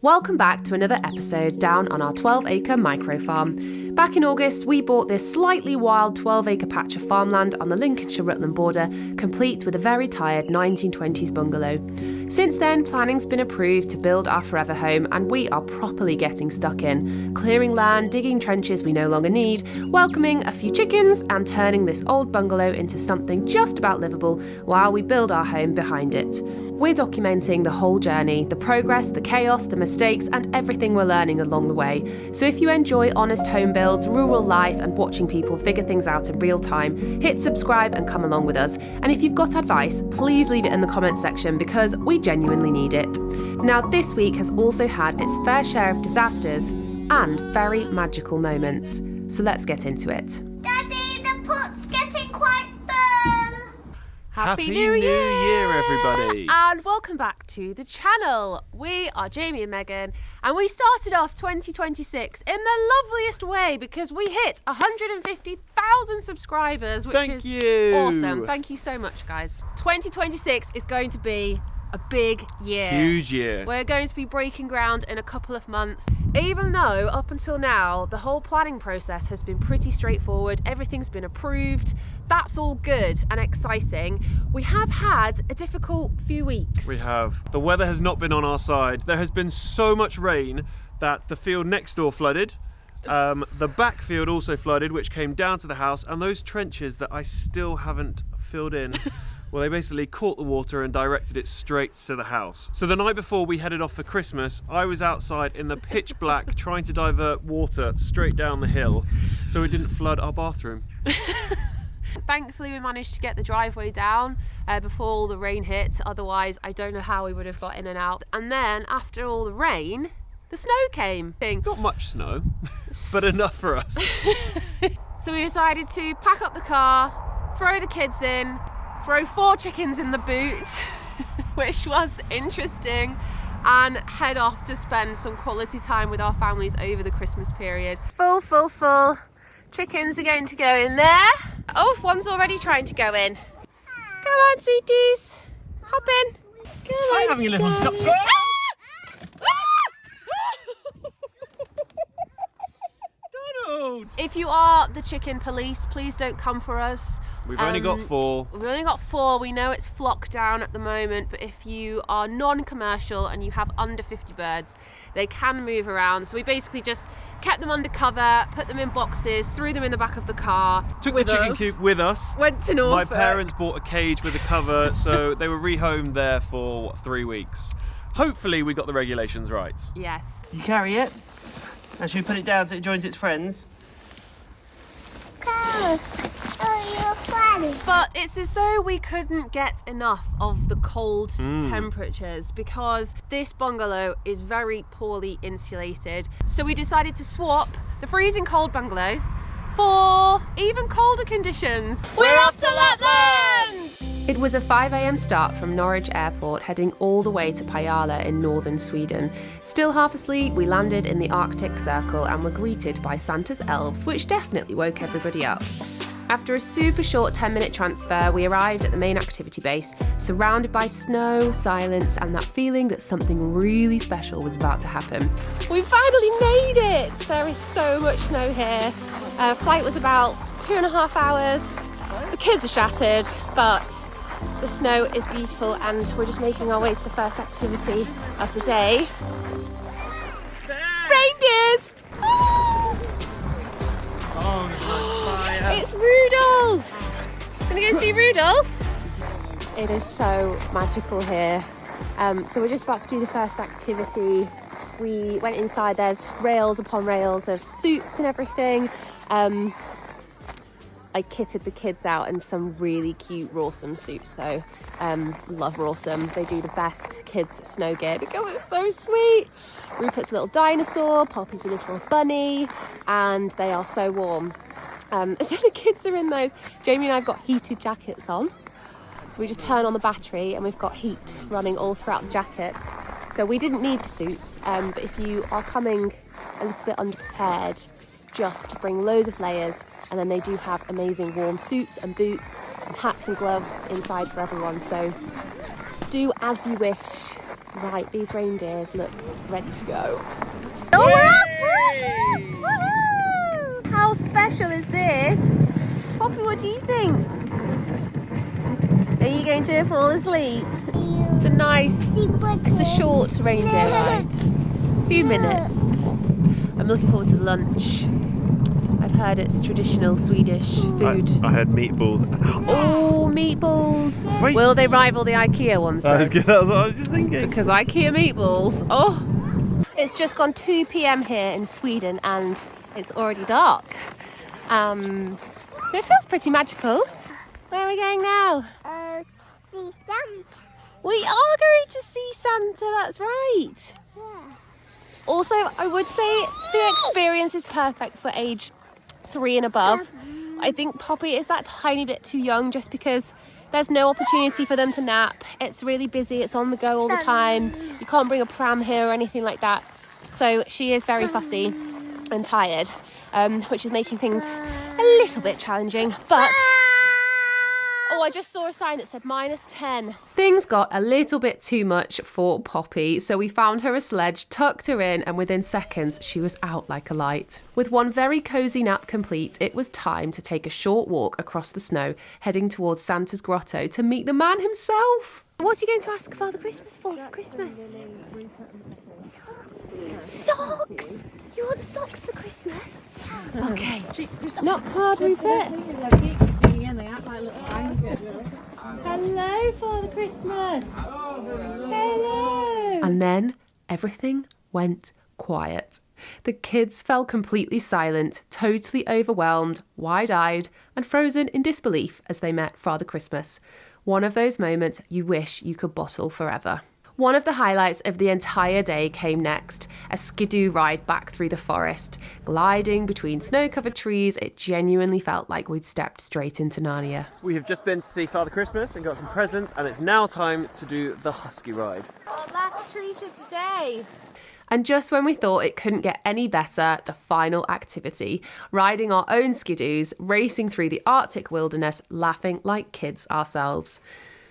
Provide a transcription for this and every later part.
Welcome back to another episode down on our 12-acre micro farm. Back in August, we bought this slightly wild 12-acre patch of farmland on the Lincolnshire-Rutland border, complete with a very tired 1920s bungalow. Since then, planning's been approved to build our forever home, and we are properly getting stuck in, clearing land, digging trenches we no longer need, welcoming a few chickens, and turning this old bungalow into something just about livable while we build our home behind it. We're documenting the whole journey, the progress, the chaos, the mistakes, and everything we're learning along the way. So if you enjoy honest home builds, rural life, and watching people figure things out in real time, hit subscribe and come along with us. And if you've got advice, please leave it in the comments section because we genuinely need it. Now, this week has also had its fair share of disasters and very magical moments. So let's get into it. Daddy, the pot's getting quite full. Happy New Year, everybody! And welcome back to the channel. We are Jamie and Megan, and we started off 2026 in the loveliest way because we hit 150,000 subscribers, which Thank is you. awesome. Thank you so much, guys. 2026 is going to be a big year. Huge year. We're going to be breaking ground in a couple of months. Even though up until now the whole planning process has been pretty straightforward, everything's been approved, that's all good and exciting, we have had a difficult few weeks. We have. The weather has not been on our side. There has been so much rain that the field next door flooded. The back field also flooded, which came down to the house, and those trenches that I still haven't filled in, well, they basically caught the water and directed it straight to the house. So the night before we headed off for Christmas, I was outside in the pitch black trying to divert water straight down the hill so it didn't flood our bathroom. Thankfully we managed to get the driveway down before all the rain hit, otherwise I don't know how we would have got in and out. And then after all the rain, the snow came. Not much snow, but enough for us. So we decided to pack up the car, throw the kids in, throw 4 chickens in the boot, which was interesting, and head off to spend some quality time with our families over the Christmas period. Full. Chickens are going to go in there. Oh, one's already trying to go in. Come on, sweeties. Hop in. Come on. I'm having a little stop. Donald! If you are the chicken police, please don't come for us. We've only got 4. We've only got 4. We know it's flock down at the moment, but if you are non-commercial and you have under 50 birds, they can move around. So we basically just kept them under cover, put them in boxes, threw them in the back of the car. Took the chicken coop with us. Went to Norfolk. My parents bought a cage with a cover, so they were rehomed there for what, 3 weeks. Hopefully we got the regulations right. Yes. You carry it, and should we put it down so it joins its friends? Go. Oh, you're funny. But it's as though we couldn't get enough of the cold temperatures because this bungalow is very poorly insulated. So we decided to swap the freezing cold bungalow for even colder conditions. We're off to Lapland! It was a 5 a.m. start from Norwich Airport, heading all the way to Pajala in northern Sweden. Still half asleep, we landed in the Arctic Circle and were greeted by Santa's elves, which definitely woke everybody up. After a super short 10-minute transfer, we arrived at the main activity base, surrounded by snow, silence, and that feeling that something really special was about to happen. We finally made it! There is so much snow here. Flight was about 2.5 hours. The kids are shattered, but the snow is beautiful, and we're just making our way to the first activity of the day. Reindeers! Oh, fire. It's Rudolph! Gonna go see Rudolph? It is so magical here. So we're just about to do the first activity. We went inside, there's rails upon rails of suits and everything. I kitted the kids out in some really cute Rawsome suits though. Love Rawsome. They do the best kids snow gear because it's so sweet. Rupert's a little dinosaur, Poppy's a little bunny, and they are so warm. So the kids are in those. Jamie and I have got heated jackets on. So we just turn on the battery and we've got heat running all throughout the jacket. So we didn't need the suits, but if you are coming a little bit underprepared, just bring loads of layers, and then they do have amazing warm suits and boots and hats and gloves inside for everyone, so do as you wish. Right, these reindeers look ready to go. Oh, we're off! Woohoo! How special is this? Poppy, what do you think? Are you going to fall asleep? It's a short reindeer ride. A few minutes. I'm looking forward to the lunch. I've heard it's traditional Swedish food. I had meatballs. Oh, meatballs! Wait. Will they rival the IKEA ones? That was good. That was what I was just thinking. Because IKEA meatballs. Oh! It's just gone 2 p.m. here in Sweden and it's already dark. It feels pretty magical. Where are we going now? See Santa. We are going to see Santa, that's right. Yeah. Also, I would say the experience is perfect for age 3 and above. I think Poppy is that tiny bit too young just because there's no opportunity for them to nap. It's really busy, it's on the go all the time. You can't bring a pram here or anything like that. So she is very fussy and tired, which is making things a little bit challenging. But oh, I just saw a sign that said -10. Things got a little bit too much for Poppy, so we found her a sledge, tucked her in, and within seconds she was out like a light. With one very cosy nap complete, it was time to take a short walk across the snow, heading towards Santa's grotto to meet the man himself. What's he going to ask Father Christmas for Christmas? Socks! You want socks for Christmas? Okay. Not hard, Rupert. Hello, Father Christmas. Hello. And then everything went quiet. The kids fell completely silent, totally overwhelmed, wide-eyed, and frozen in disbelief as they met Father Christmas. One of those moments you wish you could bottle forever. One of the highlights of the entire day came next, a skidoo ride back through the forest. Gliding between snow-covered trees, it genuinely felt like we'd stepped straight into Narnia. We have just been to see Father Christmas and got some presents, and it's now time to do the husky ride. Our last treat of the day. And just when we thought it couldn't get any better, the final activity, riding our own skidoos, racing through the Arctic wilderness, laughing like kids ourselves.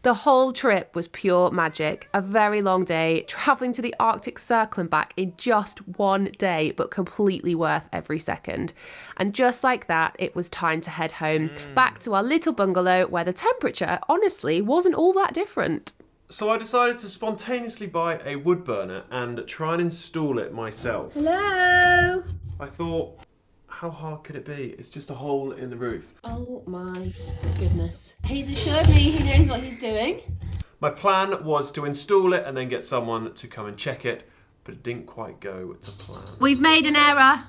The whole trip was pure magic, a very long day, travelling to the Arctic Circle and back in just one day, but completely worth every second. And just like that, it was time to head home, back to our little bungalow where the temperature, honestly, wasn't all that different. So I decided to spontaneously buy a wood burner and try and install it myself. Hello? I thought, how hard could it be? It's just a hole in the roof. Oh my goodness. He's assured me he knows what he's doing. My plan was to install it and then get someone to come and check it, but it didn't quite go to plan. We've made an error.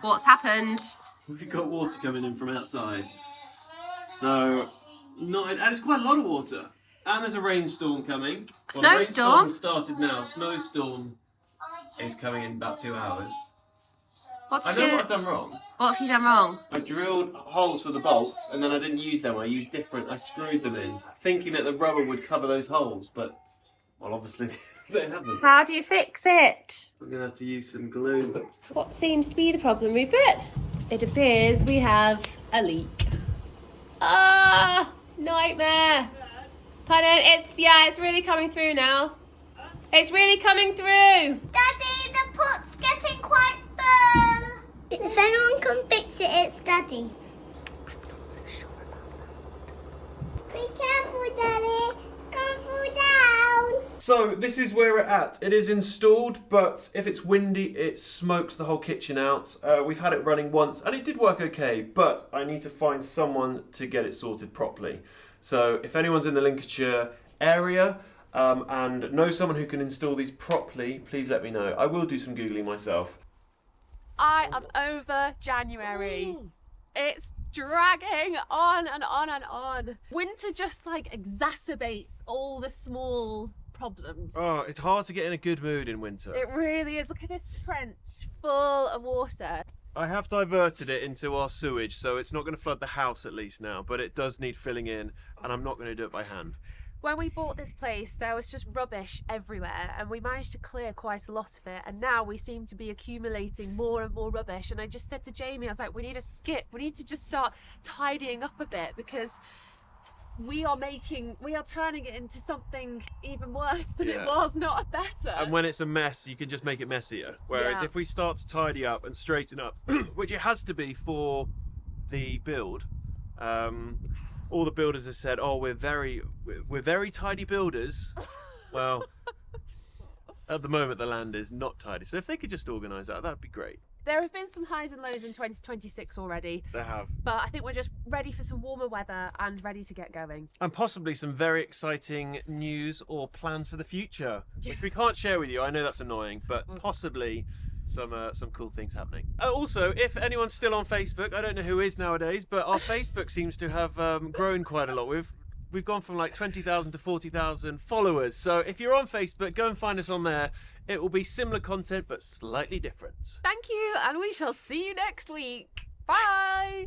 What's happened? We've got water coming in from outside. So, and it's quite a lot of water. And there's a rainstorm coming. Well, the Snowstorm? rainstorm started now. Snowstorm is coming in about 2 hours. I know what I've done wrong. What have you done wrong? I drilled holes for the bolts and then I didn't use them. I screwed them in, thinking that the rubber would cover those holes, but, well, obviously they haven't. How do you fix it? I'm going to have to use some glue. What seems to be the problem, Rupert? It appears we have a leak. Ah, nightmare. Pardon, it's really coming through now. It's really coming through. Daddy, the pot's getting quite full. If anyone can fix it, it's Daddy. I'm not so sure about that. Be careful, Daddy. Don't fall down. So this is where we're at. It is installed, but if it's windy, it smokes the whole kitchen out. We've had it running once and it did work okay, but I need to find someone to get it sorted properly. So if anyone's in the Lincolnshire area and knows someone who can install these properly, please let me know. I will do some Googling myself. I am over January. It's dragging on and on and on. Winter just like exacerbates all the small problems. Oh, it's hard to get in a good mood in winter. It really is. Look at this trench full of water. I have diverted it into our sewage, so it's not going to flood the house at least now, but it does need filling in, and I'm not going to do it by hand. When we bought this place, there was just rubbish everywhere, and we managed to clear quite a lot of it, and now we seem to be accumulating more and more rubbish. And I just said to Jamie, I was like, we need a skip. We need to just start tidying up a bit, because we are turning it into something even worse than Yeah. it was, not better. And when it's a mess, you can just make it messier. Whereas Yeah. if we start to tidy up and straighten up, which it has to be for the build, all the builders have said, "Oh, we're very tidy builders." Well, at the moment the land is not tidy, so if they could just organise that'd be great. There have been some highs and lows in 2026 already, They have. but I think we're just ready for some warmer weather and ready to get going. And possibly some very exciting news or plans for the future, which we can't share with you. I know that's annoying, but possibly some cool things happening. Also, if anyone's still on Facebook, I don't know who is nowadays, but our Facebook seems to have grown quite a lot. We've gone from like 20,000 to 40,000 followers. So if you're on Facebook, go and find us on there. It will be similar content, but slightly different. Thank you, and we shall see you next week. Bye!